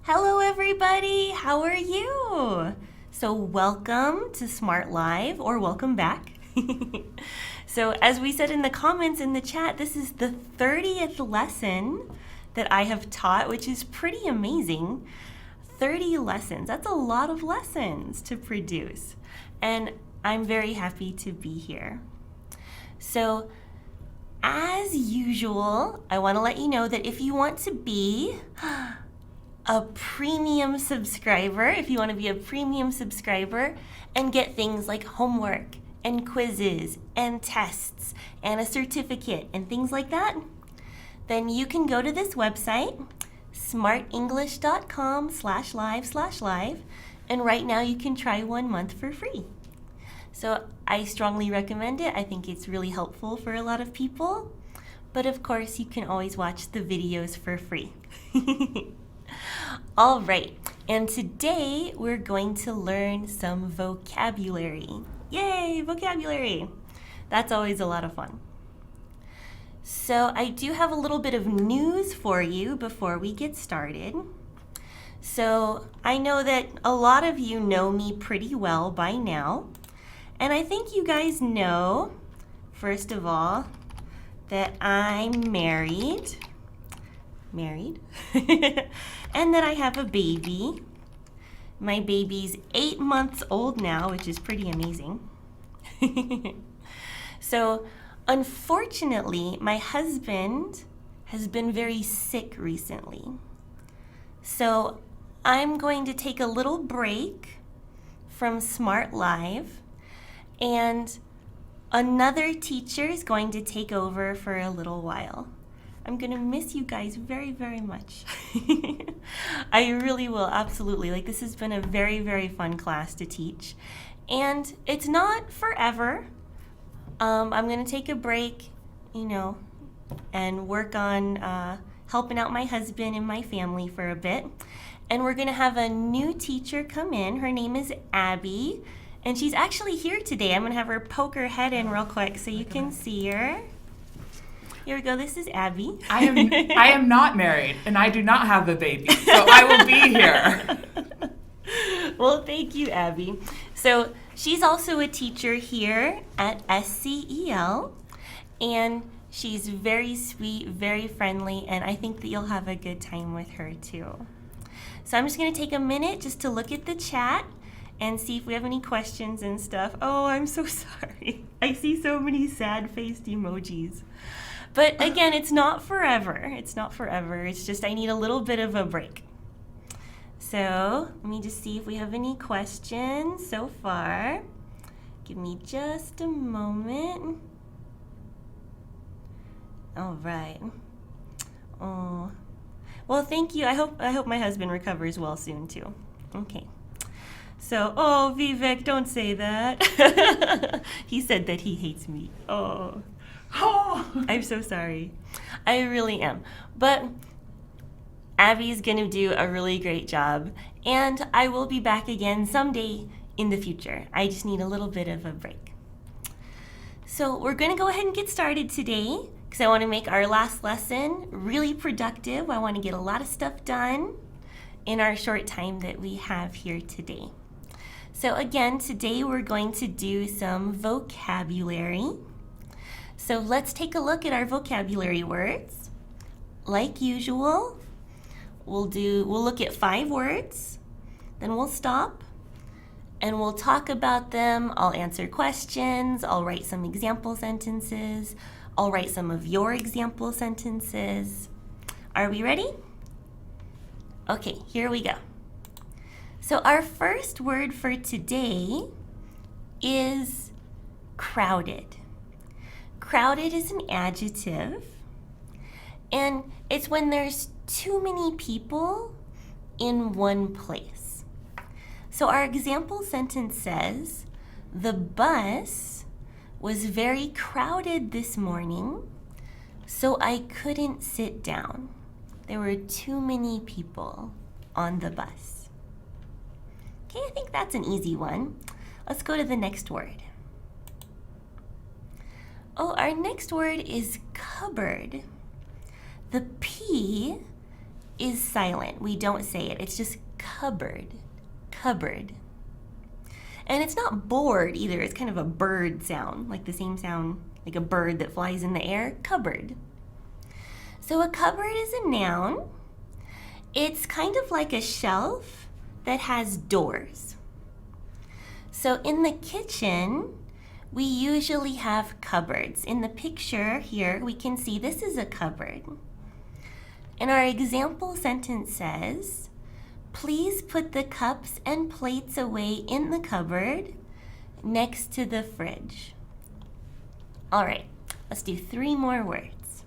Hello everybody, how are you? So welcome to Smart Live, or welcome back. So as we said in the comments in the chat, this is the 30th lesson that I have taught, which is pretty amazing. 30 lessons, that's a lot of lessons to produce. And I'm very happy to be here. So as usual, I want to let you know that if you want to be a premium subscriber, and get things like homework and quizzes and tests and a certificate and things like that, then you can go to this website, SmartEnglishcom/live/live, and right now you can try 1 month for free. So I strongly recommend it. I think it's really helpful for a lot of people, but of course you can always watch the videos for free. All right, and today we're going to learn some vocabulary. Yay, vocabulary! That's always a lot of fun. So I do have a little bit of news for you before we get started. So I know that a lot of you know me pretty well by now, and I think you guys know, first of all, that I'm married, and that I have a baby. My baby's 8 months old now, which is pretty amazing. So, unfortunately, my husband has been very sick recently. So, I'm going to take a little break from Smart Live, and another teacher is going to take over for a little while. I'm going to miss you guys very, very much. I really will, absolutely. Like, this has been a very, very fun class to teach. And it's not forever. I'm going to take a break, and work on helping out my husband and my family for a bit. And we're going to have a new teacher come in. Her name is Abby. And she's actually here today. I'm going to have her poke her head in real quick so you can see her. Here we go. This is Abby. I am not married, and I do not have a baby, so I will be here. Well, thank you, Abby. So she's also a teacher here at SCEL, and she's very sweet, very friendly, and I think that you'll have a good time with her too. So I'm just going to take a minute just to look at the chat and see if we have any questions and stuff. Oh, I'm so sorry. I see so many sad-faced emojis. But again, it's not forever. It's just I need a little bit of a break. So let me just see if we have any questions so far. Give me just a moment. All right. Oh, well, thank you. I hope my husband recovers well soon too. Okay. So, oh, Vivek, don't say that. He said that he hates me. Oh. I'm so sorry. I really am. But Abby's going to do a really great job, and I will be back again someday in the future. I just need a little bit of a break. So we're going to go ahead and get started today because I want to make our last lesson really productive. I want to get a lot of stuff done in our short time that we have here today. So again, today we're going to do some vocabulary. So let's take a look at our vocabulary words. Like usual, we'll look at 5 words, then we'll stop, and we'll talk about them. I'll answer questions, I'll write some example sentences, I'll write some of your example sentences. Are we ready? Okay, here we go. So our first word for today is crowded. Crowded is an adjective, and it's when there's too many people in one place. So our example sentence says, the bus was very crowded this morning, so I couldn't sit down. There were too many people on the bus. Okay, I think that's an easy one. Let's go to the next word. Oh, our next word is cupboard. The P is silent. We don't say it. It's just cupboard. Cupboard. And it's not board either. It's kind of a bird sound, like the same sound like a bird that flies in the air. Cupboard. So a cupboard is a noun. It's kind of like a shelf that has doors. So in the kitchen, we usually have cupboards. In the picture here, we can see this is a cupboard. And our example sentence says, please put the cups and plates away in the cupboard next to the fridge. All right, let's do 3 more words.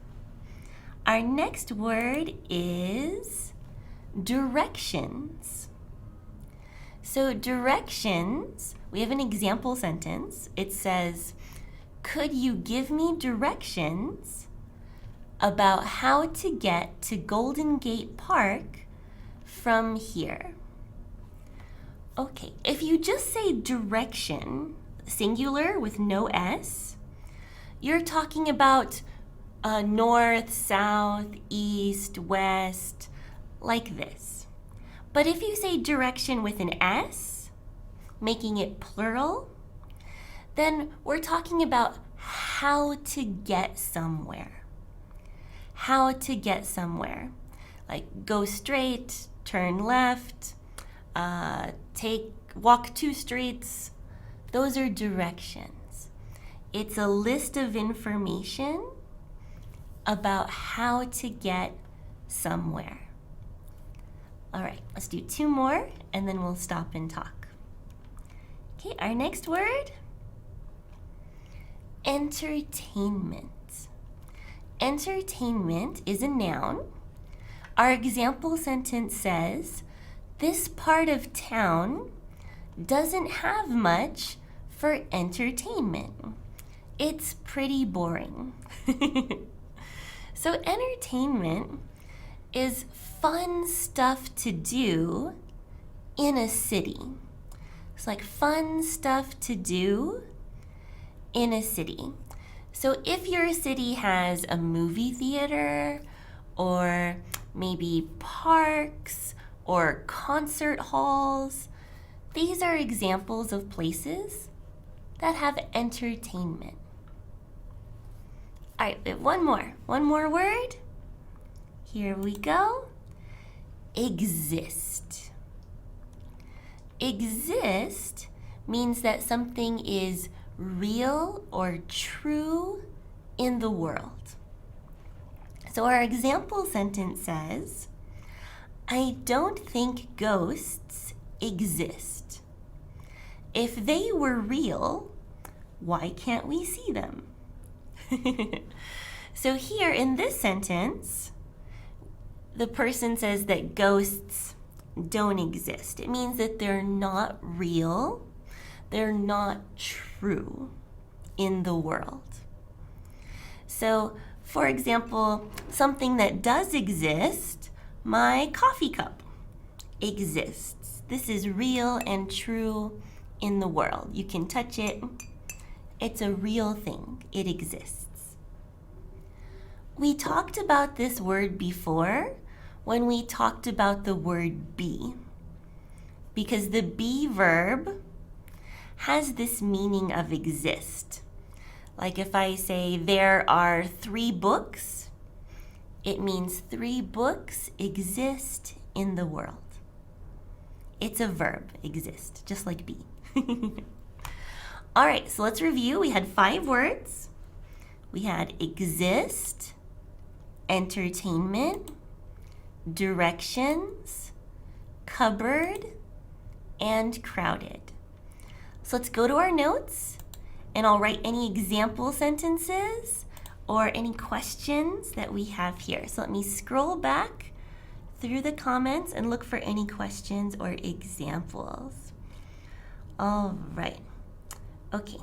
Our next word is directions. So directions, we have an example sentence. It says, could you give me directions about how to get to Golden Gate Park from here? Okay, if you just say direction, singular with no S, you're talking about north, south, east, west, like this. But if you say direction with an S, making it plural, then we're talking about how to get somewhere. How to get somewhere. Like go straight, turn left, walk 2 streets. Those are directions. It's a list of information about how to get somewhere. All right, let's do 2 more and then we'll stop and talk. Okay, our next word, entertainment. Entertainment is a noun. Our example sentence says, this part of town doesn't have much for entertainment. It's pretty boring. So entertainment is fun stuff to do in a city. It's like fun stuff to do in a city. So if your city has a movie theater or maybe parks or concert halls, these are examples of places that have entertainment. All right, we have one more word. Here we go. Exist. Exist means that something is real or true in the world. So our example sentence says, I don't think ghosts exist. If they were real, why can't we see them? So here in this sentence, the person says that ghosts don't exist. It means that they're not real, they're not true in the world. So, for example, something that does exist, my coffee cup exists. This is real and true in the world. You can touch it. It's a real thing. It exists. We talked about this word before when we talked about the word be, because the be verb has this meaning of exist. Like if I say there are 3 books, it means 3 books exist in the world. It's a verb, exist, just like be. All right, so let's review. We had 5 words. We had exist, entertainment, directions, cupboard, and crowded. So let's go to our notes and I'll write any example sentences or any questions that we have here. So let me scroll back through the comments and look for any questions or examples. All right. Okay.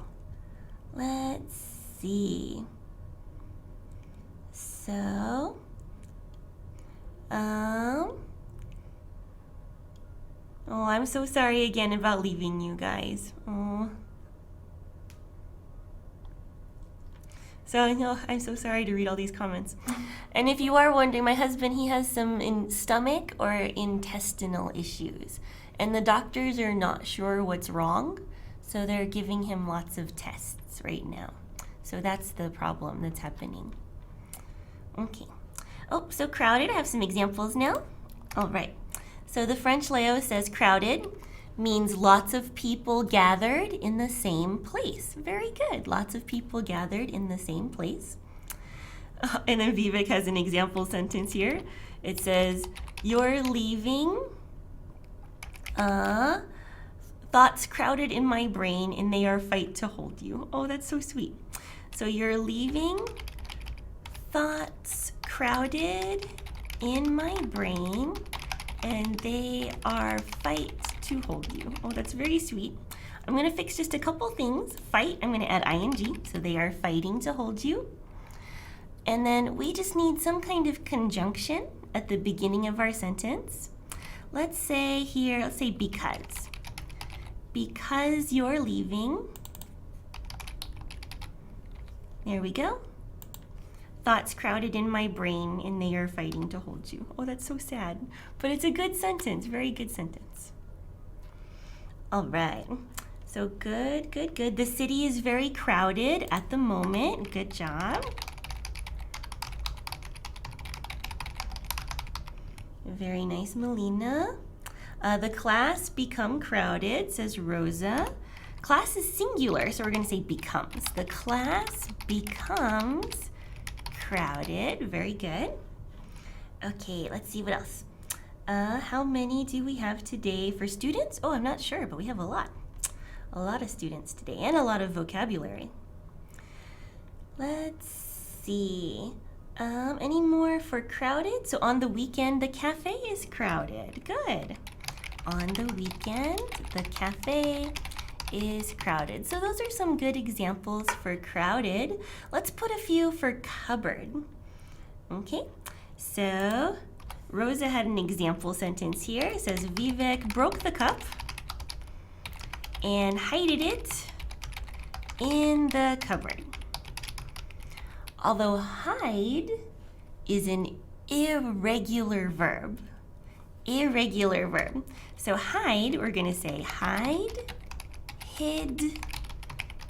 Let's see. So, oh, I'm so sorry again about leaving you guys. Oh. So I'm so sorry to read all these comments. And if you are wondering, my husband, he has some stomach or intestinal issues. And the doctors are not sure what's wrong. So they're giving him lots of tests right now. So that's the problem that's happening. Okay. Oh, so crowded. I have some examples now. All right. So the French Leo says crowded means lots of people gathered in the same place. Very good. Lots of people gathered in the same place. And then Vivek has an example sentence here. It says, you're leaving thoughts crowded in my brain and they are fight to hold you. Oh, that's so sweet. So you're leaving thoughts crowded in my brain and they are fight to hold you. Oh, that's very sweet. I'm going to fix just a couple things. Fight, I'm going to add ing, so they are fighting to hold you. And then we just need some kind of conjunction at the beginning of our sentence. Let's say here, let's say because. Because you're leaving. There we go. Thoughts crowded in my brain and they are fighting to hold you. Oh, that's so sad. But it's a good sentence, very good sentence. All right. So good, good, good. The city is very crowded at the moment. Good job. Very nice, Melina. The class become crowded, says Rosa. Class is singular, so we're going to say becomes. The class becomes crowded. Very good. Okay, let's see what else. How many do we have today for students? Oh, I'm not sure, but we have a lot. A lot of students today and a lot of vocabulary. Let's see. Any more for crowded? So on the weekend, the cafe is crowded. Good. On the weekend, the cafe is crowded. So those are some good examples for crowded. Let's put a few for cupboard. Okay, so Rosa had an example sentence here. It says, Vivek broke the cup and hided it in the cupboard. Although hide is an irregular verb. Irregular verb. So hide, we're going to say hide, hid,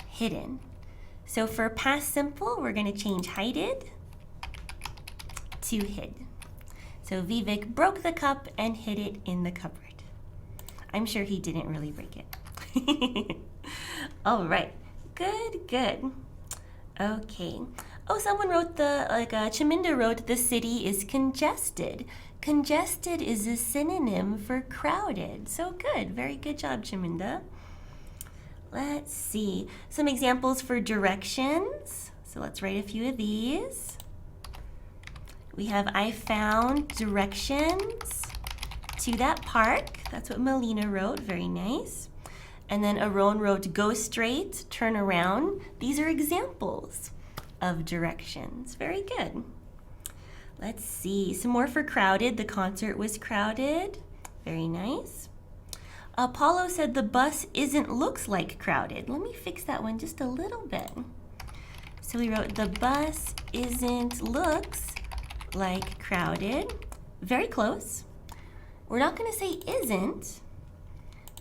hidden. So for past simple, we're going to change hided to hid. So Vivek broke the cup and hid it in the cupboard. I'm sure he didn't really break it. All right. Good, good. Okay. Oh, someone wrote Chaminda wrote, the city is congested. Congested is a synonym for crowded. So good. Very good job, Chaminda. Let's see. Some examples for directions. So let's write a few of these. We have, I found directions to that park. That's what Melina wrote. Very nice. And then Aron wrote, go straight, turn around. These are examples of directions. Very good. Let's see. Some more for crowded. The concert was crowded. Very nice. Apollo said the bus looks like crowded. Let me fix that one just a little bit. So we wrote, the bus looks like crowded. Very close. We're not going to say isn't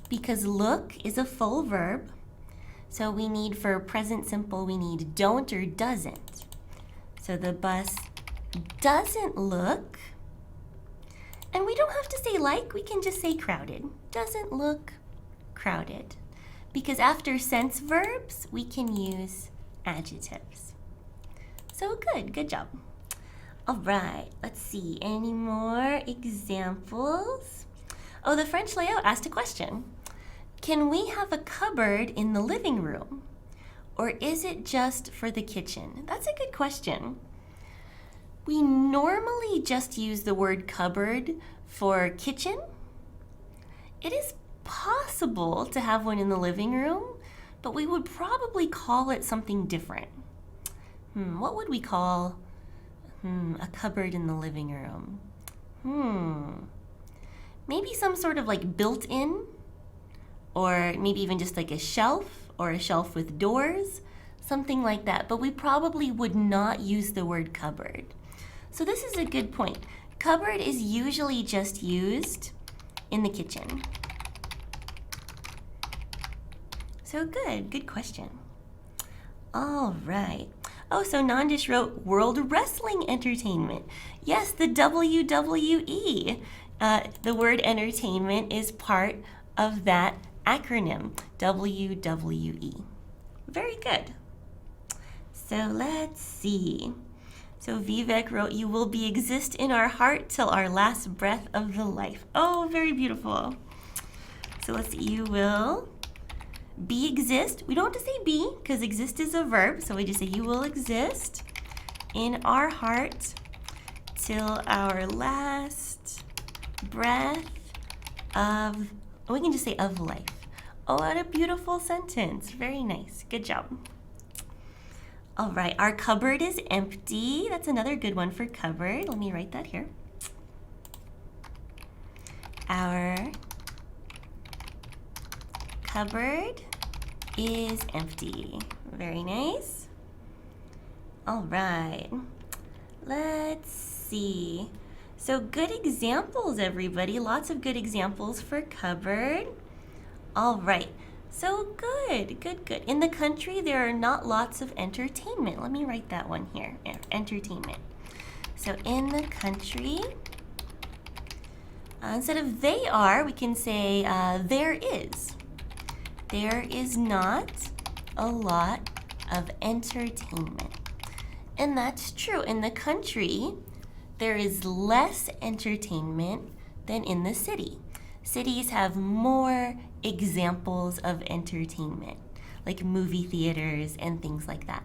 because look is a full verb. So we need, for present simple, we need don't or doesn't. So the bus doesn't look, and we don't have to say like, we can just say crowded. Doesn't look crowded. Because after sense verbs, we can use adjectives. So good job. All right, let's see, any more examples? Oh, the French Leo asked a question. Can we have a cupboard in the living room? Or is it just for the kitchen? That's a good question. We normally just use the word cupboard for kitchen. It is possible to have one in the living room, but we would probably call it something different. What would we call a cupboard in the living room? Maybe some sort of like built-in, or maybe even just like a shelf or a shelf with doors, something like that, but we probably would not use the word cupboard. So this is a good point. Cupboard is usually just used in the kitchen. So good question. All right. Oh, so Nandish wrote World Wrestling Entertainment. Yes, the WWE. The word entertainment is part of that acronym, WWE. Very good. So let's see. So Vivek wrote, you will be exist in our heart till our last breath of the life. Oh, very beautiful. So let's see, you will be exist. We don't have to say be because exist is a verb. So we just say you will exist in our heart till our last breath of, we can just say of life. Oh, what a beautiful sentence. Very nice. Good job. All right, our cupboard is empty. That's another good one for cupboard. Let me write that here. Our cupboard is empty. Very nice. All right, let's see. So good examples, everybody. Lots of good examples for cupboard. All right. So good. In the country, there are not lots of entertainment. Let me write that one here, entertainment. So in the country, instead of they are, we can say there is. There is not a lot of entertainment. And that's true. In the country, there is less entertainment than in the city. Cities have more examples of entertainment, like movie theaters and things like that.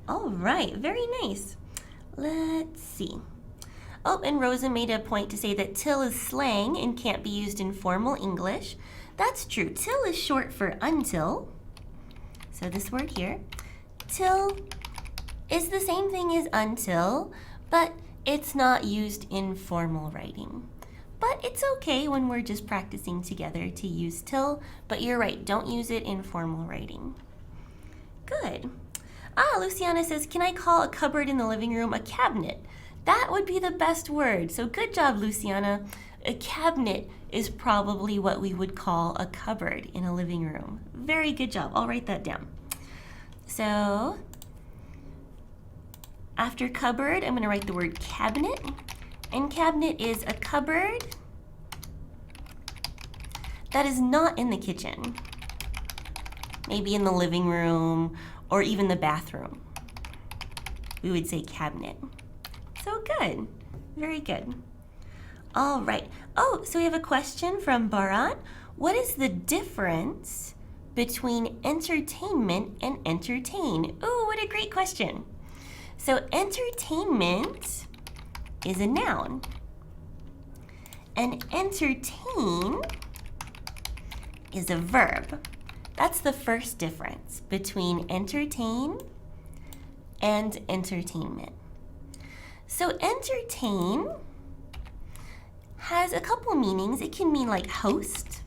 All right, very nice. Let's see. Oh, and Rosa made a point to say that till is slang and can't be used in formal English. That's true. Till is short for until. So this word here, till, is the same thing as until, but it's not used in formal writing. But it's okay when we're just practicing together to use till, but you're right, don't use it in formal writing. Good. Luciana says, can I call a cupboard in the living room a cabinet? That would be the best word. So good job, Luciana. A cabinet is probably what we would call a cupboard in a living room. Very good job. I'll write that down. So after cupboard, I'm going to write the word cabinet. And cabinet is a cupboard that is not in the kitchen. Maybe in the living room or even the bathroom. We would say cabinet. So good. Very good. All right. Oh, so we have a question from Bharat. What is the difference between entertainment and entertain? Oh, what a great question. So entertainment is a noun. And entertain is a verb. That's the first difference between entertain and entertainment. So entertain has a couple meanings. It can mean like host.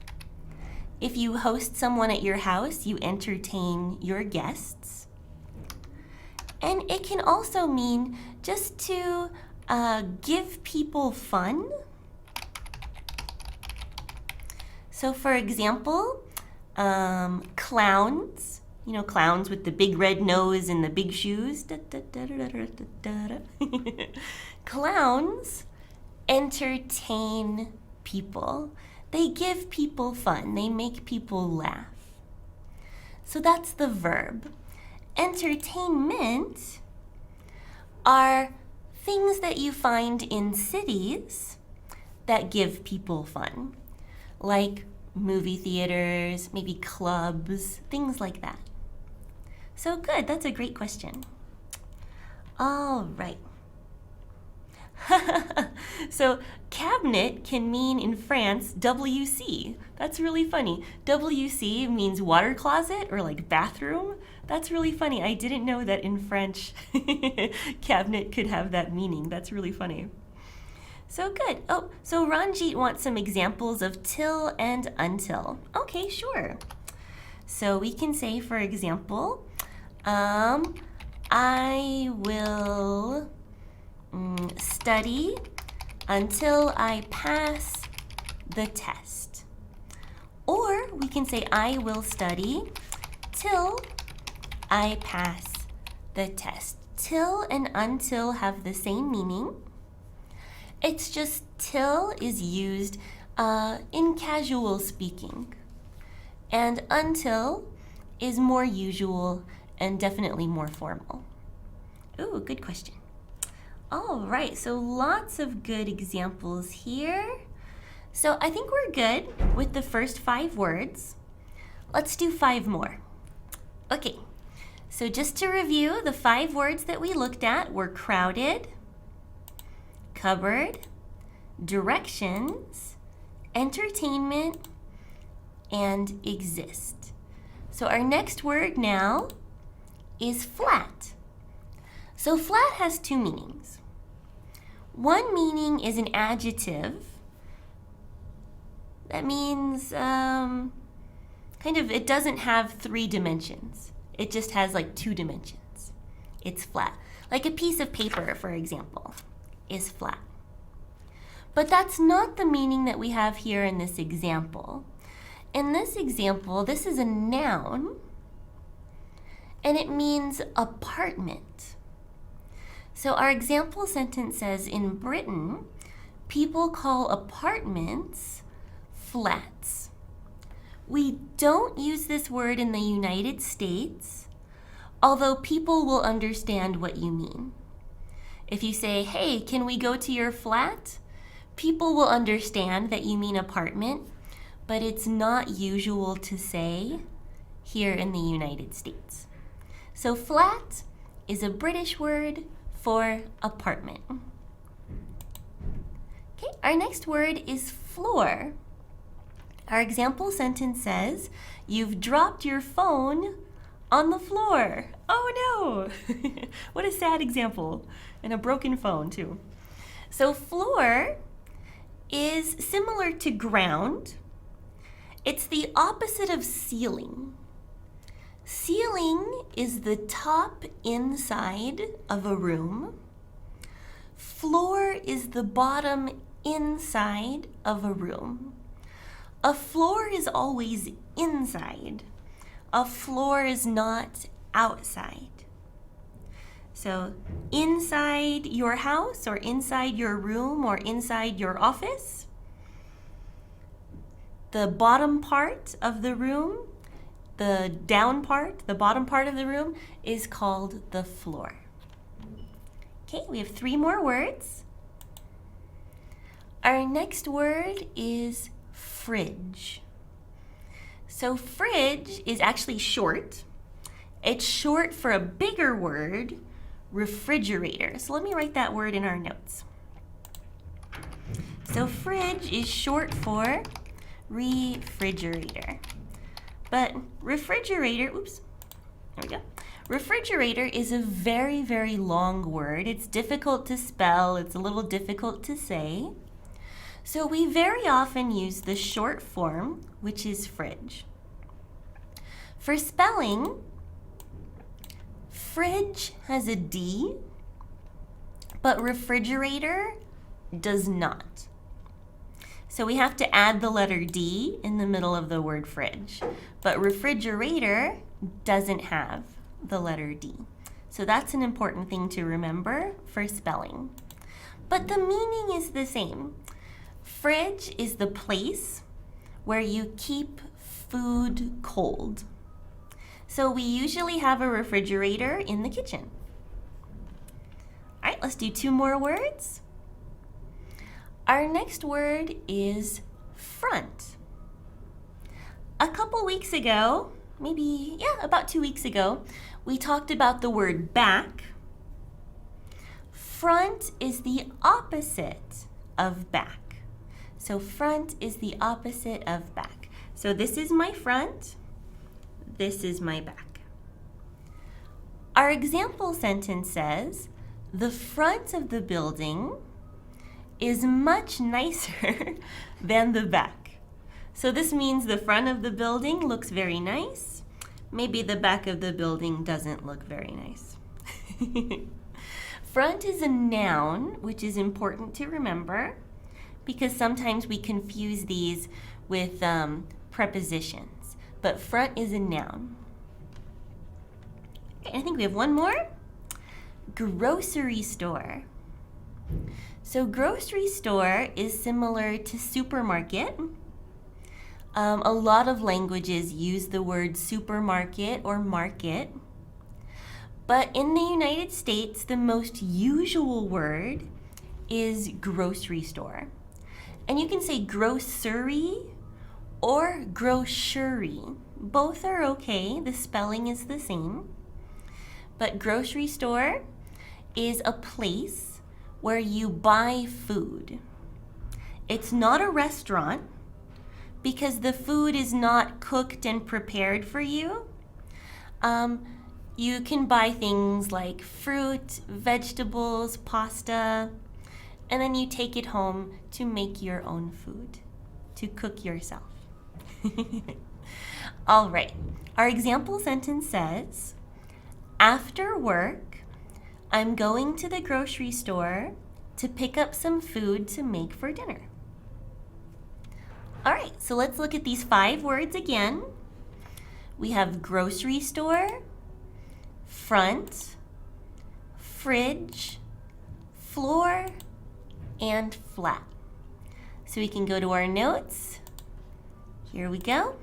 If you host someone at your house, you entertain your guests. And it can also mean just to give people fun. So for example, clowns, you know, clowns with the big red nose and the big shoes. Clowns entertain people. They give people fun. They make people laugh. So that's the verb. Entertainment are things that you find in cities that give people fun, like movie theaters, maybe clubs, things like that. So good, that's a great question. All right. So cabinet can mean in France WC. That's really funny. WC means water closet or like bathroom. That's really funny. I didn't know that in French cabinet could have that meaning. That's really funny. So good. Oh, so Ranjit wants some examples of till and until. Okay, sure. So we can say, for example, I will study until I pass the test. Or we can say I will study till I pass the test. Till and until have the same meaning. It's just till is used in casual speaking. And until is more usual and definitely more formal. Ooh, good question. All right, so lots of good examples here. So I think we're good with the first 5 words. Let's do 5 more. Okay, so just to review, the 5 words that we looked at were crowded, cupboard, directions, entertainment, and exist. So our next word now is flat. So flat has 2 meanings. One meaning is an adjective. That means it doesn't have 3 dimensions. It just has like 2 dimensions. It's flat. Like a piece of paper, for example, is flat. But that's not the meaning that we have here in this example. In this example, this is a noun, and it means apartment. So our example sentence says, in Britain, people call apartments flats. We don't use this word in the United States, although people will understand what you mean. If you say, hey, can we go to your flat? People will understand that you mean apartment, but it's not usual to say here in the United States. So flat is a British word for apartment. Okay, our next word is floor. Our example sentence says, you've dropped your phone on the floor. Oh no! What a sad example. And a broken phone too. So floor is similar to ground. It's the opposite of ceiling. Ceiling is the top inside of a room. Floor is the bottom inside of a room. A floor is always inside. A floor is not outside. So inside your house or inside your room or inside your office, the bottom part of the room, the down part, the bottom part of the room is called the floor. Okay, we have 3 more words. Our next word is fridge. So fridge is actually short. It's short for a bigger word, refrigerator. So let me write that word in our notes. So fridge is short for refrigerator. But refrigerator, oops, there we go. Refrigerator is a very, very long word. It's difficult to spell. It's a little difficult to say. So we very often use the short form, which is fridge. For spelling, fridge has a D, but refrigerator does not. So we have to add the letter D in the middle of the word fridge. But refrigerator doesn't have the letter D. So that's an important thing to remember for spelling. But the meaning is the same. Fridge is the place where you keep food cold. So we usually have a refrigerator in the kitchen. All right, let's do 2 more words. Our next word is front. A couple weeks ago, about 2 weeks ago, we talked about the word back. Front is the opposite of back. So front is the opposite of back. So this is my front, this is my back. Our example sentence says, the front of the building is much nicer than the back. So this means the front of the building looks very nice, maybe the back of the building doesn't look very nice. Front is a noun, which is important to remember because sometimes we confuse these with prepositions. But front is a noun. Okay, I think we have one more. Grocery store. So grocery store is similar to supermarket. A lot of languages use the word supermarket or market. But in the United States, the most usual word is grocery store. And you can say grocery or grocery. Both are okay. The spelling is the same. But grocery store is a place where you buy food. It's not a restaurant because the food is not cooked and prepared for you. You can buy things like fruit, vegetables, pasta, and then you take it home to make your own food, to cook yourself. All right, our example sentence says, after work, I'm going to the grocery store to pick up some food to make for dinner. All right, so let's look at these 5 words again. We have grocery store, front, fridge, floor, and flat. So we can go to our notes. Here we go.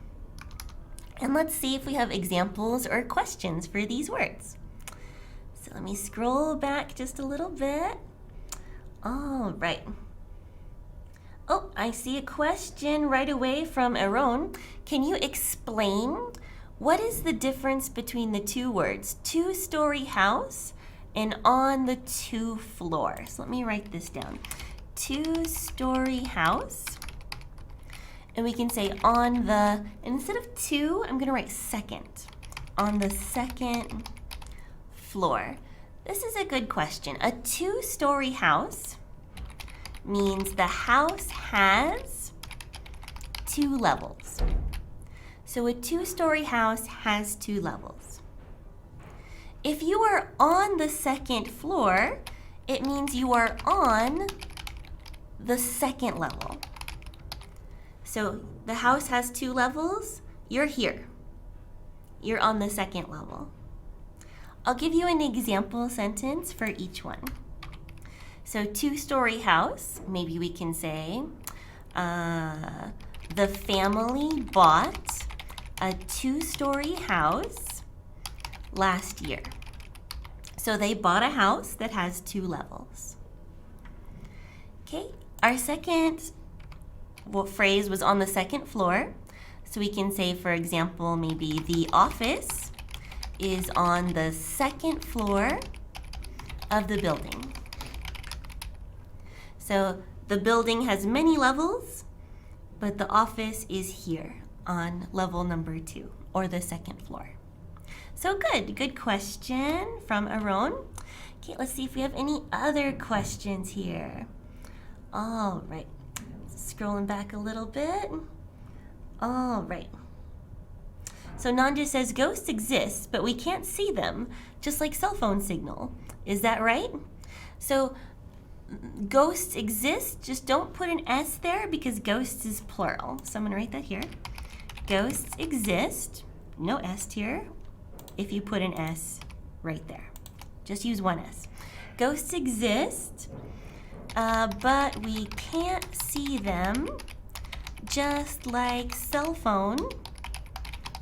And let's see if we have examples or questions for these words. So let me scroll back just a little bit. All right. Oh, I see a question right away from Aaron. Can you explain what is the difference between the 2 words, 2-story house and on the 2 floor? So let me write this down. 2-story house. And we can say on the, and instead of 2, I'm going to write second. On the 2nd floor. This is a good question. A 2-story house means the house has 2 levels. So a 2-story house has 2 levels. If you are on the 2nd floor, it means you are on the 2nd level. So the house has 2 levels, you're here. You're on the 2nd level. I'll give you an example sentence for each one. So 2-story house, maybe we can say, the family bought a 2-story house last year. So they bought a house that has 2 levels. Okay, our second phrase was on the 2nd floor. So we can say, for example, maybe the office is on the 2nd floor of the building. So the building has many levels, but the office is here on level number 2, or the 2nd floor. So good question from Aaron. Okay, let's see if we have any other questions here. All right, scrolling back a little bit. All right. So Nanja says ghosts exist, but we can't see them, just like cell phone signal. Is that right? So ghosts exist, just don't put an S there because ghosts is plural. So I'm going to write that here. Ghosts exist, no S here, if you put an S right there. Just use one S. Ghosts exist, but we can't see them, just like cell phone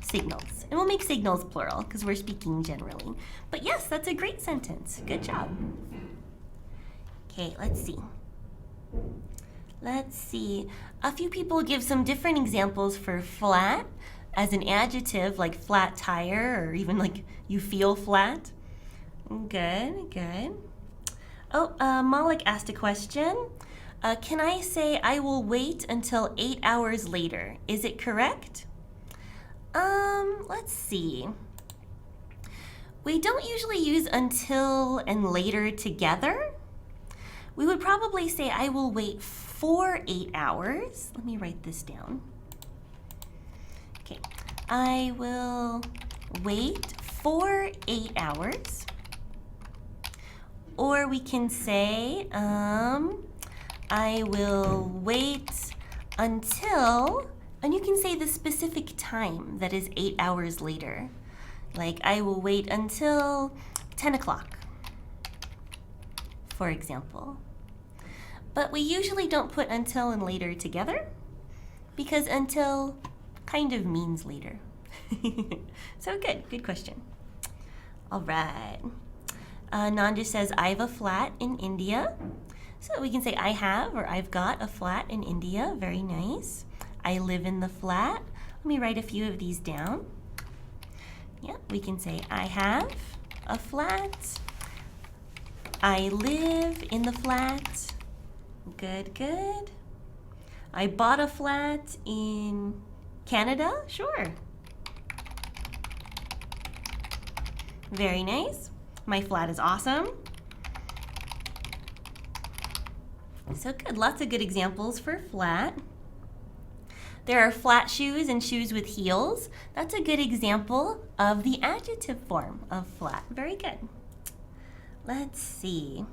signals. And we'll make signals plural because we're speaking generally. But yes, that's a great sentence. Good job. Okay, let's see. Let's see. A few people give some different examples for flat as an adjective, like flat tire, or even like you feel flat. Good. Oh, Malik asked a question. Can I say I will wait until 8 hours later? Is it correct? Let's see. We don't usually use until and later together. We would probably say I will wait for 8 hours. Let me write this down. Okay, I will wait for 8 hours. Or we can say, I will wait until, and you can say the specific time that is 8 hours later. Like, I will wait until 10 o'clock, for example. But we usually don't put until and later together because until kind of means later. So good question. All right. Nanda says, I have a flat in India. So we can say I have or I've got a flat in India. Very nice. I live in the flat. Let me write a few of these down. Yeah, we can say I have a flat. I live in the flat. Good. I bought a flat in Canada. Sure. Very nice. My flat is awesome. So good. Lots of good examples for flat. There are flat shoes and shoes with heels. That's a good example of the adjective form of flat. Very good. Let's see.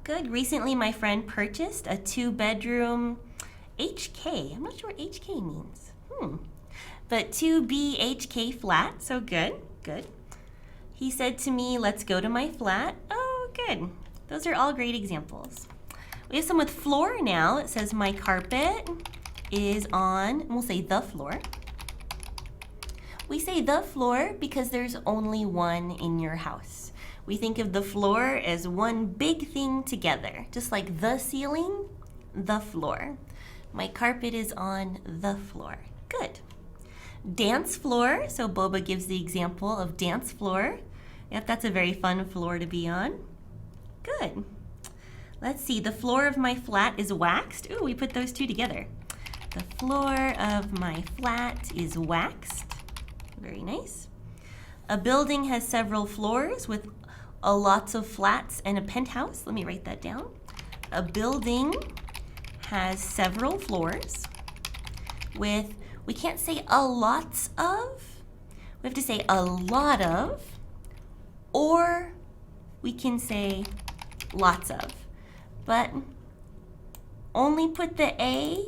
Good. Recently, my friend purchased a 2-bedroom HK. I'm not sure what HK means. But 2BHK flat. So good. He said to me, let's go to my flat. Oh, good. Those are all great examples. We have some with floor now. It says my carpet is on, and we'll say the floor. We say the floor because there's only one in your house. We think of the floor as one big thing together, just like the ceiling, the floor. My carpet is on the floor. Good. Dance floor. So Boba gives the example of dance floor. Yep, that's a very fun floor to be on. Good. Let's see. The floor of my flat is waxed. Ooh, we put those two together. The floor of my flat is waxed. Very nice. A building has several floors with lots of flats and a penthouse. Let me write that down. A building has several floors with, we can't say a lots of, we have to say a lot of, or we can say lots of. But only put the A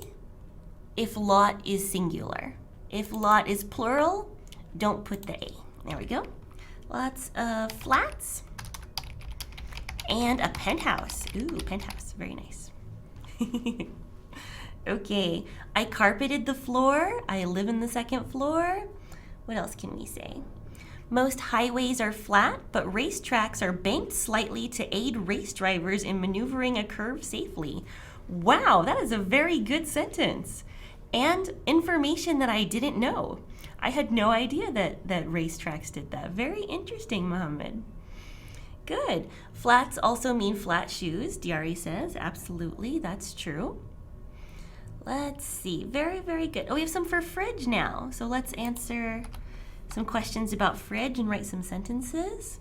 if lot is singular. If lot is plural, don't put the A. There we go. Lots of flats and a penthouse. Ooh, penthouse, very nice. Okay, I carpeted the floor. I live in the second floor. What else can we say? Most highways are flat, but racetracks are banked slightly to aid race drivers in maneuvering a curve safely. Wow, that is a very good sentence. And information that I didn't know. I had no idea that racetracks did that. Very interesting, Mohammed. Good. Flats also mean flat shoes, Diari says. Absolutely, that's true. Let's see. Very, very good. Oh, we have some for fridge now. So let's answer some questions about fridge and write some sentences.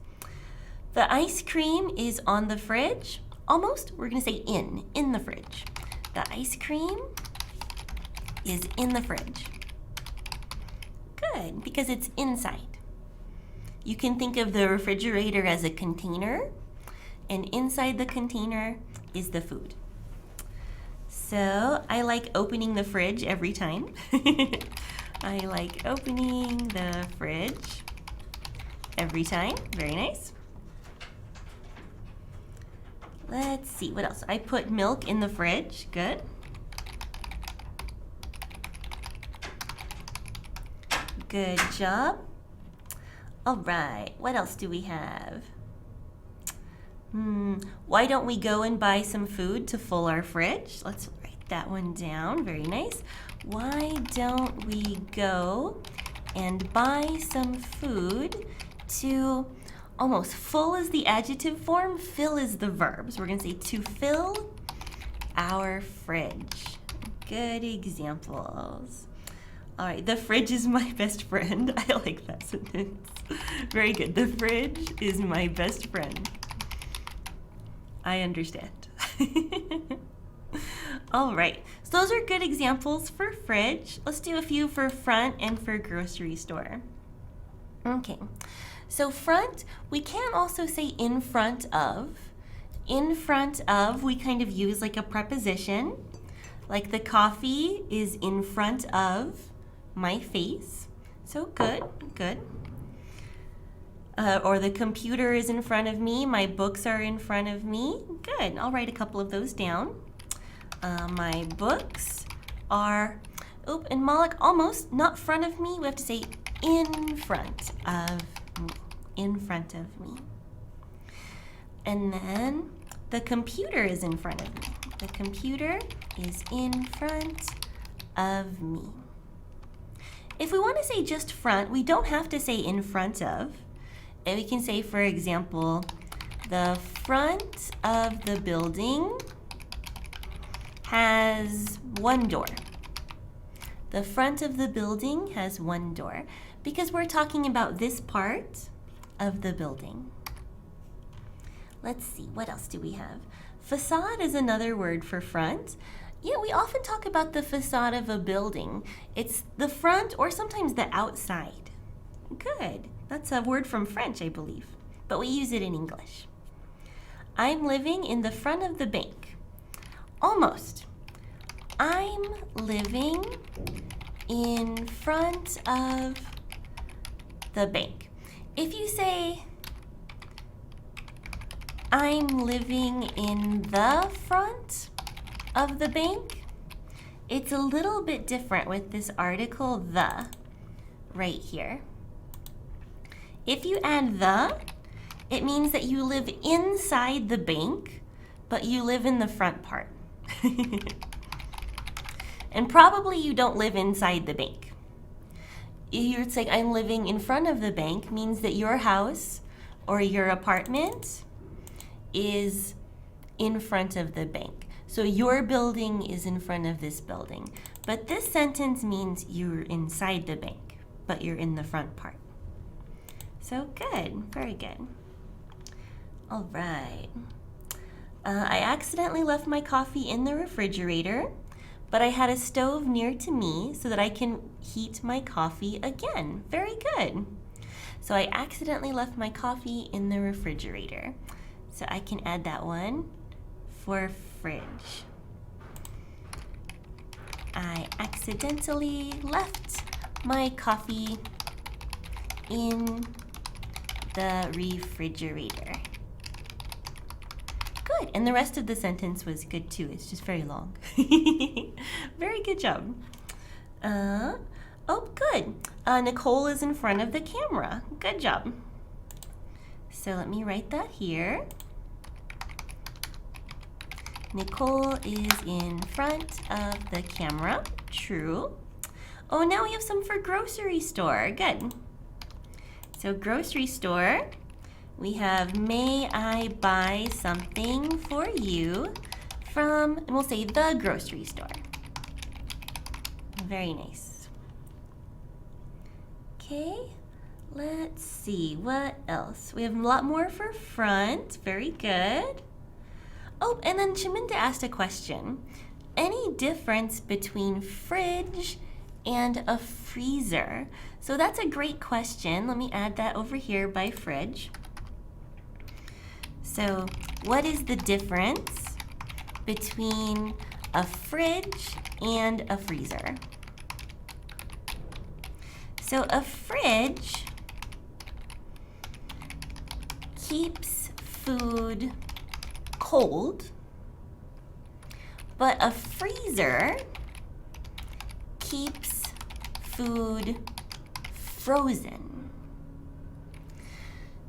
The ice cream is on the fridge. Almost, we're going to say in the fridge. The ice cream is in the fridge. Good, because it's inside. You can think of the refrigerator as a container, and inside the container is the food. So I like opening the fridge every time. I like opening the fridge every time. Very nice. Let's see, what else? I put milk in the fridge. Good. Good job. All right, what else do we have? Why don't we go and buy some food to fill our fridge? Let's write that one down. Very nice. Why don't we go and buy some food to, almost full is the adjective form, fill is the verb. So we're going to say to fill our fridge. Good examples. All right, the fridge is my best friend. I like that sentence. Very good. The fridge is my best friend. I understand. All right, so those are good examples for fridge. Let's do a few for front and for grocery store. Okay, so front, we can also say in front of. In front of, we kind of use like a preposition, like the coffee is in front of my face. So good, good. Or the computer is in front of me, my books are in front of me. Good, I'll write a couple of those down. My books are, and Malik, almost, not front of me, we have to say in front of me, in front of me. And then the computer is in front of me. The computer is in front of me. If we want to say just front, we don't have to say in front of. And we can say, for example, the front of the building has one door. The front of the building has one door because we're talking about this part of the building. Let's see, what else do we have? Facade is another word for front. Yeah, we often talk about the facade of a building. It's the front or sometimes the outside. Good. That's a word from French, I believe, but we use it in English. I'm living in the front of the bank. Almost. I'm living in front of the bank. If you say, I'm living in the front of the bank, it's a little bit different with this article, the, right here. If you add the, it means that you live inside the bank, but you live in the front part. And probably you don't live inside the bank. You'd say, I'm living in front of the bank, means that your house or your apartment is in front of the bank. So your building is in front of this building. But this sentence means you're inside the bank, but you're in the front part. So good, very good. All right. I accidentally left my coffee in the refrigerator, but I had a stove near to me so that I can heat my coffee again. Very good. So I accidentally left my coffee in the refrigerator. So I can add that one for fridge. I accidentally left my coffee in the refrigerator. Good, and the rest of the sentence was good too. It's just very long. Very good job. Oh, good. Nicole is in front of the camera. Good job. So let me write that here. Nicole is in front of the camera. True. Oh, now we have some for grocery store. Good. So grocery store, we have, may I buy something for you from, and we'll say the grocery store. Very nice. Okay, let's see, what else? We have a lot more for front. Very good. Oh, and then Chaminda asked a question. Any difference between fridge and a freezer? So that's a great question. Let me add that over here by fridge. So what is the difference between a fridge and a freezer? So a fridge keeps food cold, but a freezer keeps food frozen.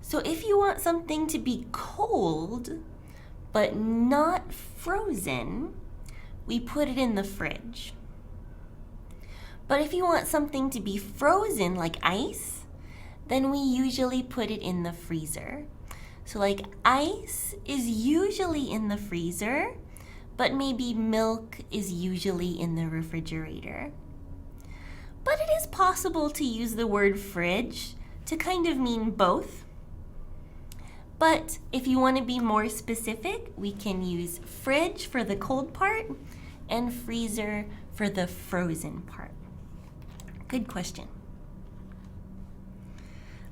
So if you want something to be cold but not frozen, we put it in the fridge. But if you want something to be frozen like ice, then we usually put it in the freezer. So like ice is usually in the freezer, but maybe milk is usually in the refrigerator. But it is possible to use the word fridge to kind of mean both. But if you want to be more specific, we can use fridge for the cold part and freezer for the frozen part. Good question.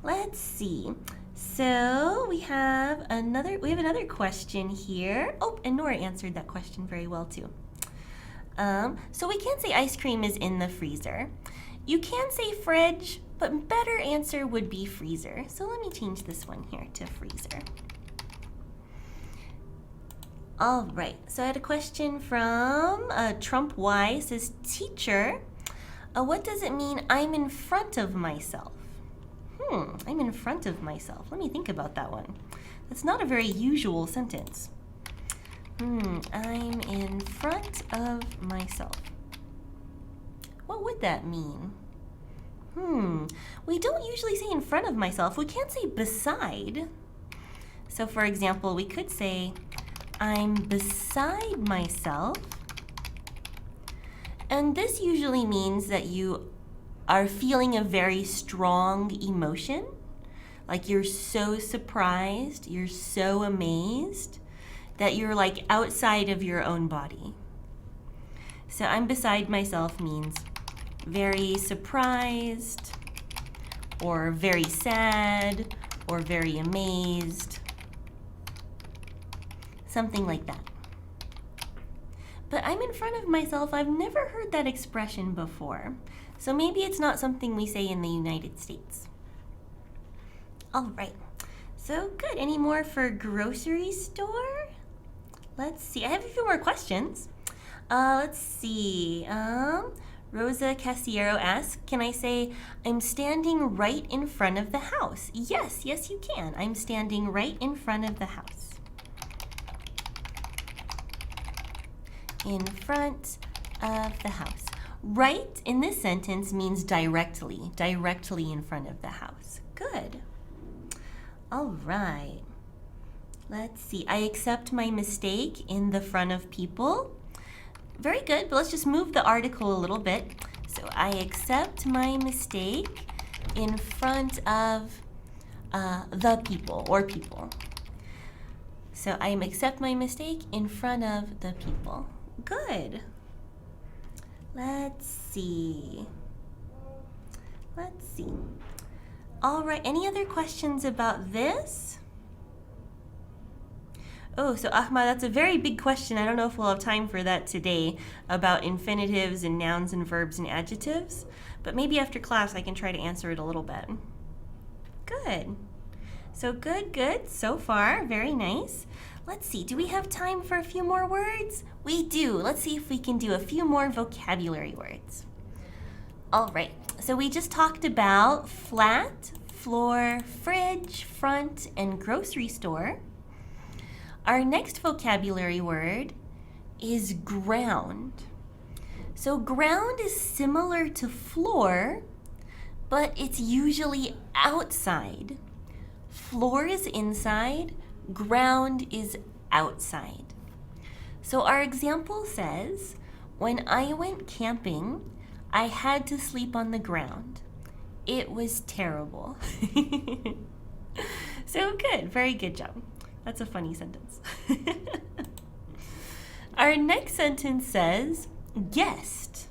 Let's see. So we have another question here. Oh, and Nora answered that question very well too. So we can say ice cream is in the freezer. You can say fridge, but better answer would be freezer. So let me change this one here to freezer. All right, so I had a question from Trump Y. Says, teacher, what does it mean I'm in front of myself? I'm in front of myself. Let me think about that one. That's not a very usual sentence. I'm in front of myself. What would that mean? We don't usually say in front of myself. We can't say beside. So for example, we could say, I'm beside myself. And this usually means that you are feeling a very strong emotion. Like you're so surprised, you're so amazed that you're like outside of your own body. So I'm beside myself means very surprised, or very sad, or very amazed. Something like that. But I'm in front of myself, I've never heard that expression before. So maybe it's not something we say in the United States. All right, so good. Any more for grocery store? Let's see, I have a few more questions. Let's see, Rosa Casiero asks, can I say, I'm standing right in front of the house? Yes, you can. I'm standing right in front of the house. In front of the house. Right in this sentence means directly in front of the house. Good. All right. Let's see. I accept my mistake in the front of people. Very good, but let's just move the article a little bit. So I accept my mistake in front of the people or people. So I accept my mistake in front of the people. Good. Let's see. All right, any other questions about this? Oh, so Ahmad, that's a very big question. I don't know if we'll have time for that today about infinitives and nouns and verbs and adjectives, but maybe after class I can try to answer it a little bit. Good. So good so far. Very nice. Let's see, do we have time for a few more words? We do. Let's see if we can do a few more vocabulary words. All right, so we just talked about flat, floor, fridge, front, and grocery store. Our next vocabulary word is ground. So ground is similar to floor, but it's usually outside. Floor is inside, ground is outside. So our example says, when I went camping, I had to sleep on the ground. It was terrible. So good, very good job. That's a funny sentence. Our next sentence says, guest.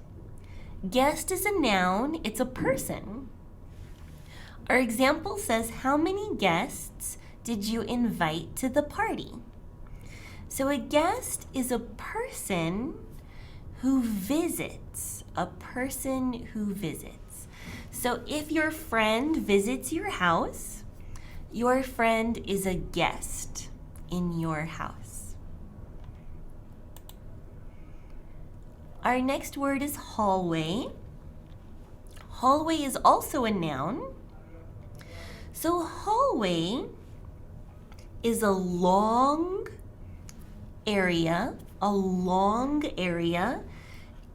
Guest is a noun, it's a person. Our example says, how many guests did you invite to the party? So a guest is a person who visits, a person who visits. So if your friend visits your house, your friend is a guest in your house. Our next word is hallway. Hallway is also a noun. So hallway is a long area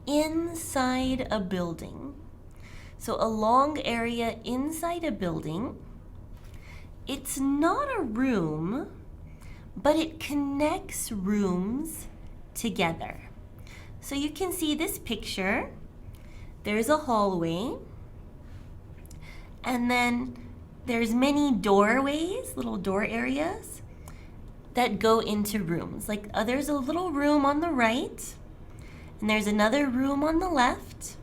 inside a building. So a long area inside a building. It's not a room, but it connects rooms together. So you can see this picture. There's a hallway, and then there's many doorways, little door areas that go into rooms. Like there's a little room on the right, and there's another room on the left,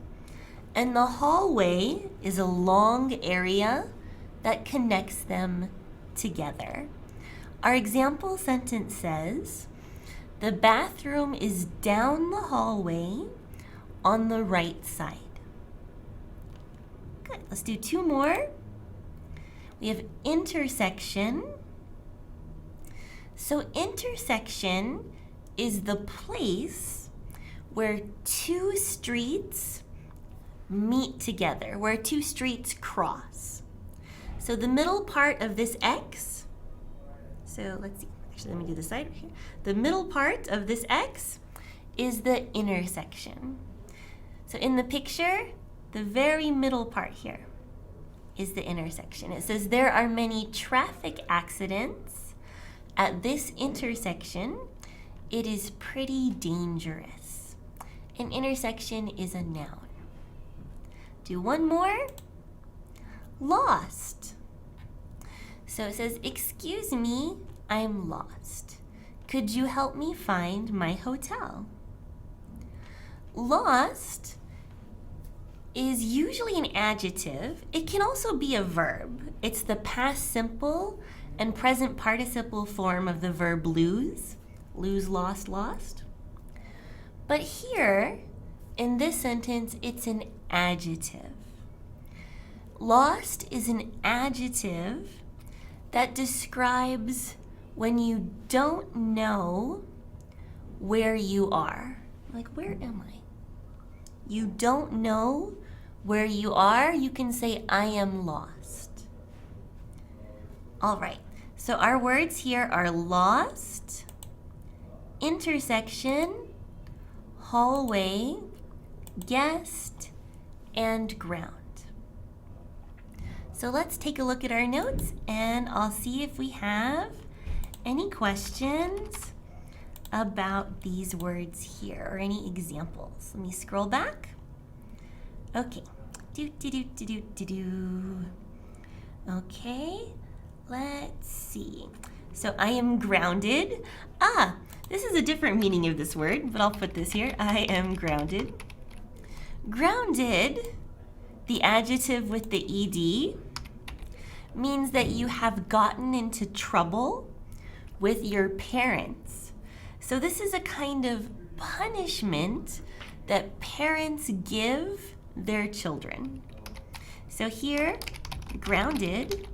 and the hallway is a long area that connects them together. Our example sentence says, the bathroom is down the hallway on the right side. Good, let's do two more. We have intersection. So intersection is the place where two streets meet together, where two streets cross. So the middle part of this X, so let's see, actually let me do the side right here. The middle part of this X is the intersection. So in the picture, the very middle part here is the intersection. It says there are many traffic accidents at this intersection. It is pretty dangerous. An intersection is a noun. Do one more. Lost. So it says, excuse me, I'm lost. Could you help me find my hotel? Lost is usually an adjective. It can also be a verb. It's the past simple and present participle form of the verb lose. Lose, lost, lost. But here, in this sentence, it's an adjective. Lost is an adjective that describes when you don't know where you are. Like, where am I? You don't know where you are, you can say, I am lost. All right, so our words here are lost, intersection, hallway, guest, and ground. So let's take a look at our notes and I'll see if we have any questions about these words here or any examples. Let me scroll back. Okay. Okay, let's see. So I am grounded. This is a different meaning of this word, but I'll put this here. I am grounded. Grounded, the adjective with the ed, means that you have gotten into trouble with your parents. So this is a kind of punishment that parents give their children. So here, grounded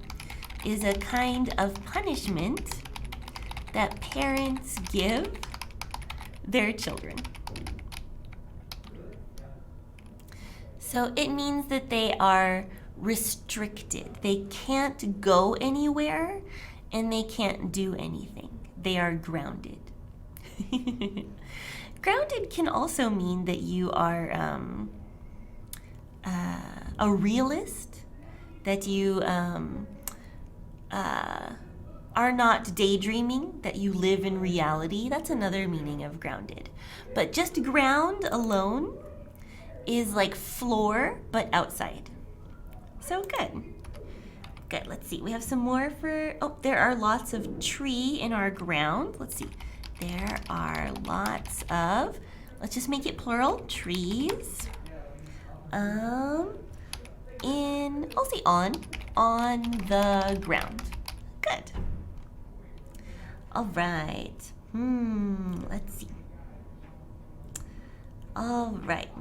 is a kind of punishment that parents give their children. So it means that they are restricted. They can't go anywhere and they can't do anything. They are grounded. Grounded can also mean that you are a realist, that you are not daydreaming, that you live in reality. That's another meaning of grounded. But just ground alone is like floor, but outside. So good. Good, let's see. We have some more for, there are lots of tree in our ground. Let's see. There are lots of, let's just make it plural, trees. I'll say on the ground. Good. All right. Let's see. All right.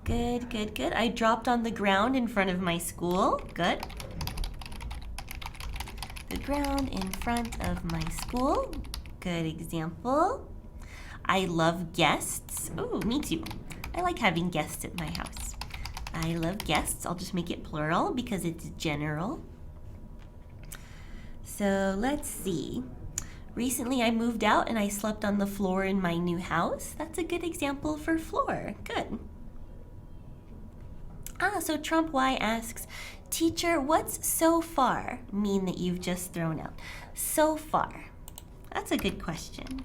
Good, good, good. I dropped on the ground in front of my school. Good. The ground in front of my school. Good example. I love guests. Oh, me too. I like having guests at my house. I love guests. I'll just make it plural because it's general. So let's see. Recently I moved out and I slept on the floor in my new house. That's a good example for floor. Good. So Trump Y asks, teacher, what's so far mean that you've just thrown out? So far. That's a good question.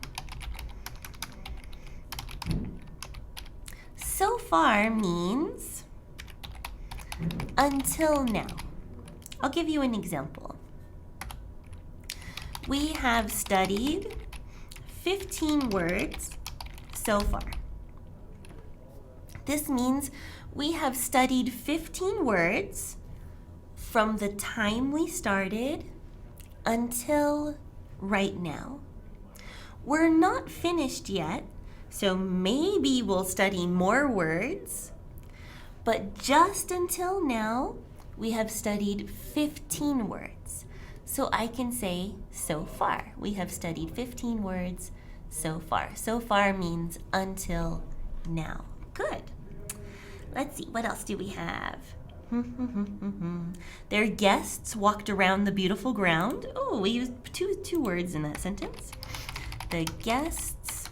So far means until now. I'll give you an example. We have studied 15 words so far. This means we have studied 15 words from the time we started until right now. We're not finished yet, so maybe we'll study more words, but just until now, we have studied 15 words. So I can say so far. We have studied 15 words so far. So far means until now. Good. Let's see, what else do we have? Their guests walked around the beautiful ground. Oh, we used two words in that sentence. The guests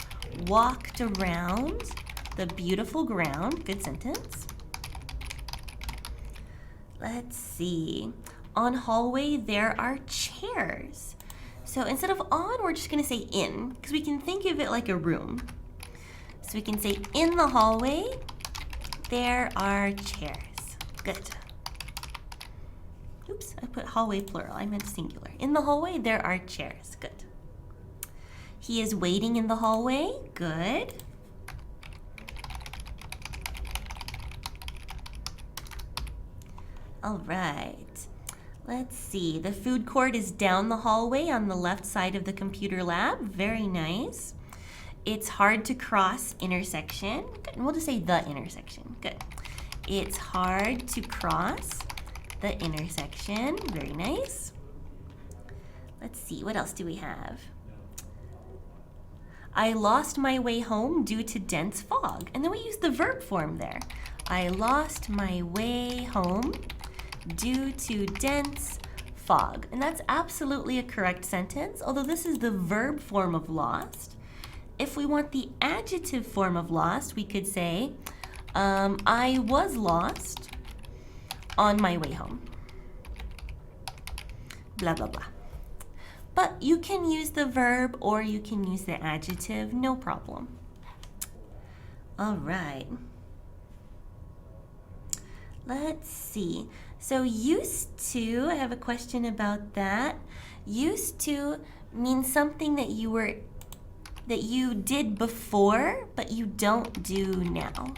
walked around the beautiful ground. Good sentence. Let's see. On hallway, there are chairs. So instead of on, we're just going to say in, because we can think of it like a room. So we can say in the hallway, there are chairs. Good. Oops, I put hallway plural. I meant singular. In the hallway, there are chairs. Good. He is waiting in the hallway. Good. All right. Let's see. The food court is down the hallway on the left side of the computer lab. Very nice. It's hard to cross intersection. Good. And we'll just say the intersection. Good. It's hard to cross the intersection. Very nice. Let's see. What else do we have? I lost my way home due to dense fog. And then we use the verb form there. I lost my way home due to dense fog. And that's absolutely a correct sentence, although this is the verb form of lost. If we want the adjective form of lost, we could say, I was lost on my way home. Blah, blah, blah. But you can use the verb or you can use the adjective, no problem. All right. Let's see. So used to, I have a question about that. Used to means something that you did before, but you don't do now.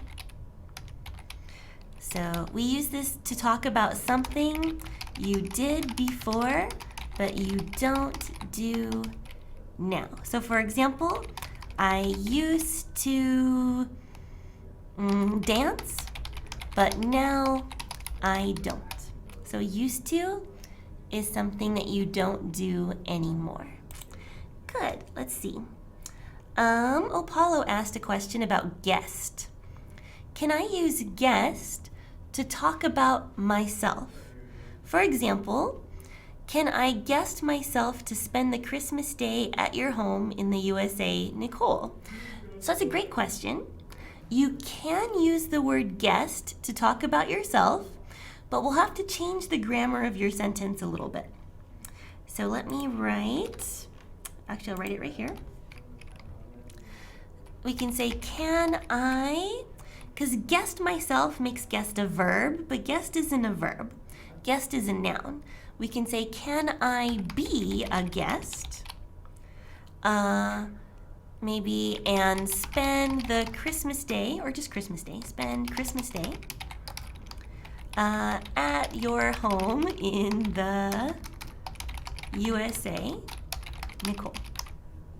So we use this to talk about something you did before, but you don't do now. So for example, I used to dance, but now I don't. So used to is something that you don't do anymore. Good, let's see. Paulo asked a question about guest. Can I use guest to talk about myself? For example, can I guest myself to spend the Christmas day at your home in the USA, Nicole? So that's a great question. You can use the word guest to talk about yourself, but we'll have to change the grammar of your sentence a little bit. So let me write, actually I'll write it right here. We can say, can I, because guest myself makes guest a verb, but guest isn't a verb. Guest is a noun. We can say, can I be a guest? Maybe, and spend the Christmas day, or just Christmas day, spend Christmas day at your home in the USA, Nicole.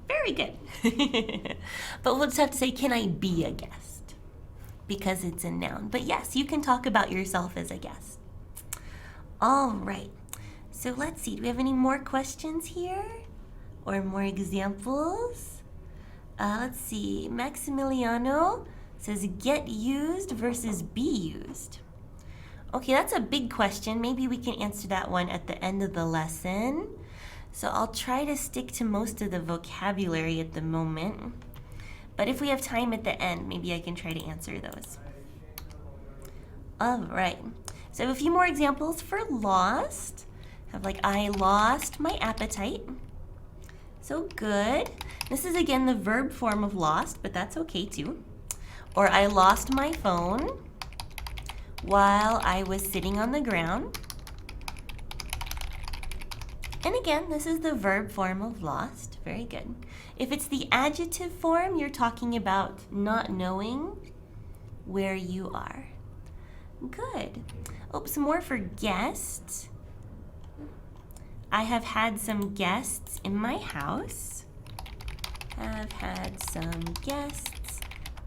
Very good. But we'll just have to say, can I be a guest? Because it's a noun. But yes, you can talk about yourself as a guest. All right. So let's see. Do we have any more questions here? Or more examples? Let's see. Maximiliano says, get used versus be used. Okay, that's a big question. Maybe we can answer that one at the end of the lesson. So I'll try to stick to most of the vocabulary at the moment. But if we have time at the end, maybe I can try to answer those. All right. So I have a few more examples for lost. Have like, I lost my appetite. So good. This is again the verb form of lost, but that's okay too. Or I lost my phone while I was sitting on the ground. And again, this is the verb form of lost. Very good. If it's the adjective form, you're talking about not knowing where you are. Good. Oh, some more for guest. I have had some guests in my house. Have had some guests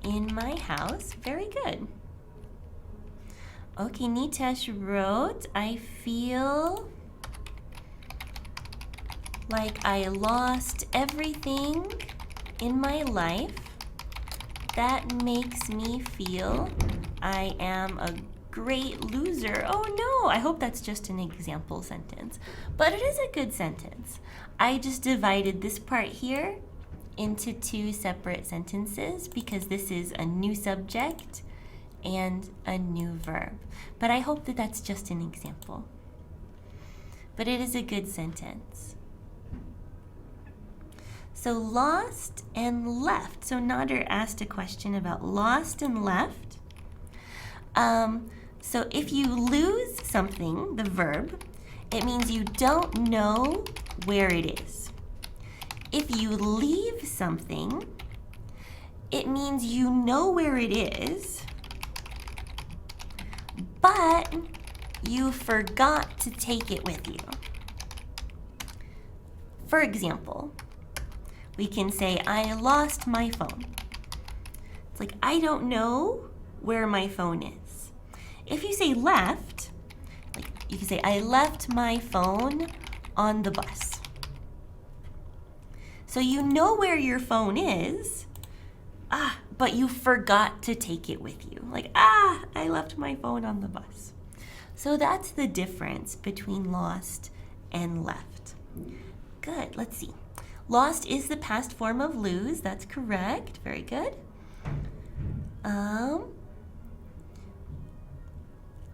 in my house. Very good. Okay, Nitesh wrote, I feel like I lost everything in my life. That makes me feel I am a great loser. Oh no, I hope that's just an example sentence. But it is a good sentence. I just divided this part here into two separate sentences because this is a new subject and a new verb. But I hope that that's just an example. But it is a good sentence. So lost and left. So Nader asked a question about lost and left. So if you lose something, the verb, it means you don't know where it is. If you leave something, it means you know where it is, but you forgot to take it with you. For example, we can say, I lost my phone. It's like, I don't know where my phone is. If you say left, like you can say, I left my phone on the bus. So you know where your phone is, but you forgot to take it with you. Like, I left my phone on the bus. So that's the difference between lost and left. Good, let's see. Lost is the past form of lose. That's correct. Very good.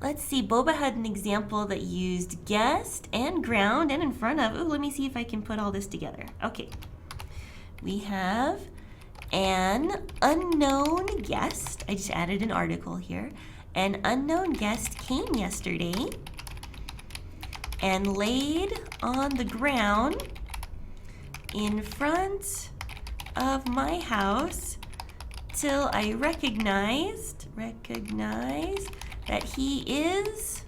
Let's see. Boba had an example that used guest and ground and in front of. Ooh, let me see if I can put all this together. Okay. We have an unknown guest. I just added an article here. An unknown guest came yesterday and laid on the ground in front of my house till I recognized that he is,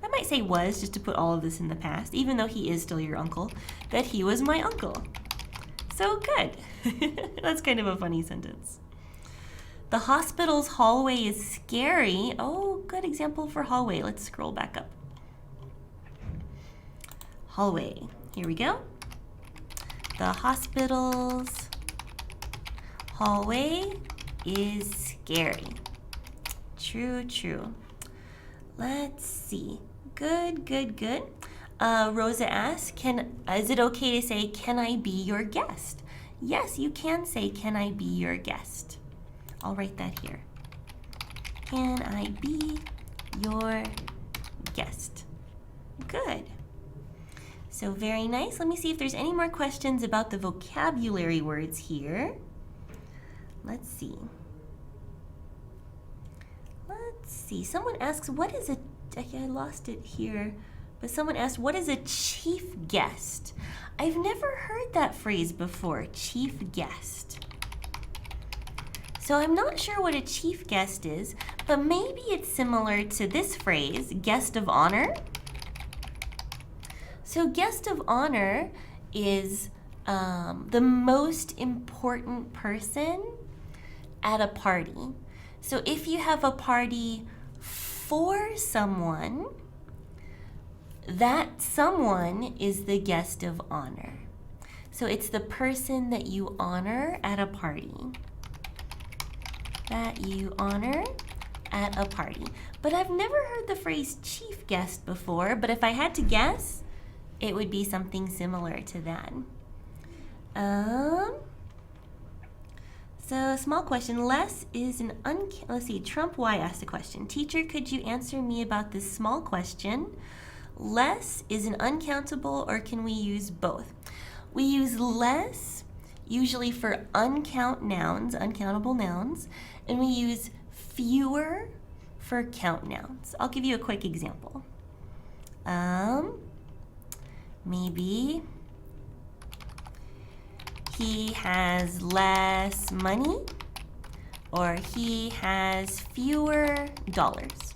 I might say was, just to put all of this in the past, even though he is still your uncle, that he was my uncle. So good. That's kind of a funny sentence. The hospital's hallway is scary. Oh, good example for hallway. Let's scroll back up. Hallway. Here we go. The hospital's hallway is scary. True, true. Let's see. Good, good, good. Rosa asks, is it okay to say, can I be your guest? Yes, you can say, can I be your guest? I'll write that here. Can I be your guest? Good. So very nice. Let me see if there's any more questions about the vocabulary words here. Let's see. Let's see. Someone asks, what is a, I lost it here, but someone asked, what is a chief guest? I've never heard that phrase before, chief guest. So I'm not sure what a chief guest is, but maybe it's similar to this phrase, guest of honor. So guest of honor is the most important person at a party. So if you have a party for someone, that someone is the guest of honor. So it's the person that you honor at a party. That you honor at a party. But I've never heard the phrase chief guest before, but if I had to guess, it would be something similar to that. So small question. Let's see, Trump Y asked a question. Teacher, could you answer me about this small question? Less is an uncountable, or can we use both? We use less usually for uncountable nouns, and we use fewer for count nouns. I'll give you a quick example. Maybe he has less money, or he has fewer dollars.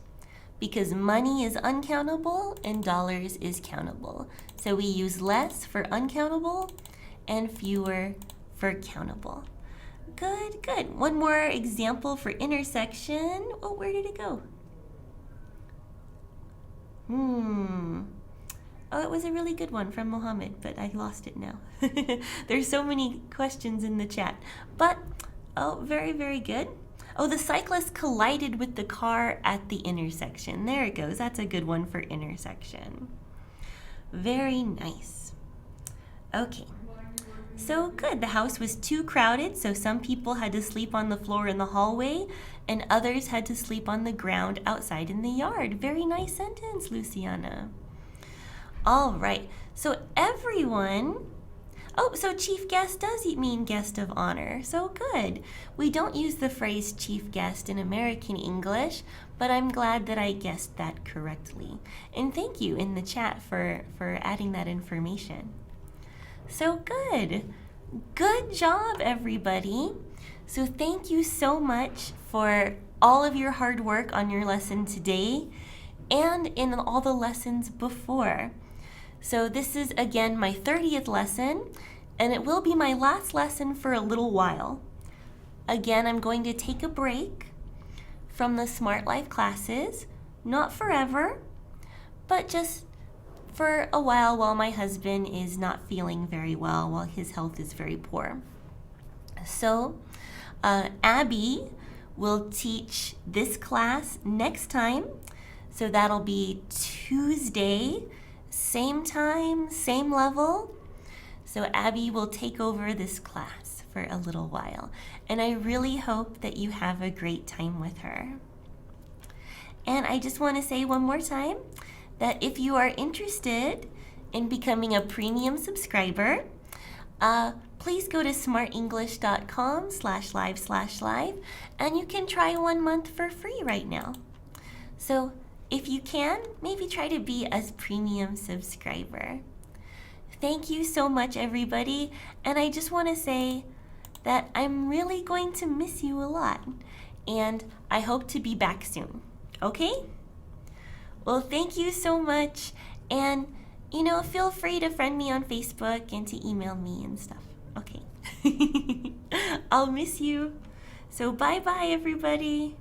because money is uncountable and dollars is countable. So we use less for uncountable and fewer for countable. Good, good. One more example for intersection. Oh, where did it go? Oh, it was a really good one from Mohammed, but I lost it now. There's so many questions in the chat. But, oh, very, very good. Oh, the cyclist collided with the car at the intersection. There it goes. That's a good one for intersection. Very nice. Okay. So good. The house was too crowded, so some people had to sleep on the floor in the hallway, and others had to sleep on the ground outside in the yard. Very nice sentence, Luciana. All right. So everyone... Oh, so chief guest does mean guest of honor. So good. We don't use the phrase chief guest in American English, but I'm glad that I guessed that correctly. And thank you in the chat for adding that information. So good. Good job, everybody. So thank you so much for all of your hard work on your lesson today and in all the lessons before. So this is, again, my 30th lesson, and it will be my last lesson for a little while. Again, I'm going to take a break from the Smart Life classes, not forever, but just for a while my husband is not feeling very well, while his health is very poor. So Abby will teach this class next time. So that'll be Tuesday, same time, same level. So Abby will take over this class for a little while. And I really hope that you have a great time with her. And I just want to say one more time that if you are interested in becoming a premium subscriber, please go to SmartEnglishcom/live/live, and you can try 1 month for free right now. So if you can, maybe try to be a premium subscriber. Thank you so much, everybody. And I just want to say that I'm really going to miss you a lot. And I hope to be back soon. Okay? Well, thank you so much. And, feel free to friend me on Facebook and to email me and stuff. Okay. I'll miss you. So bye-bye, everybody.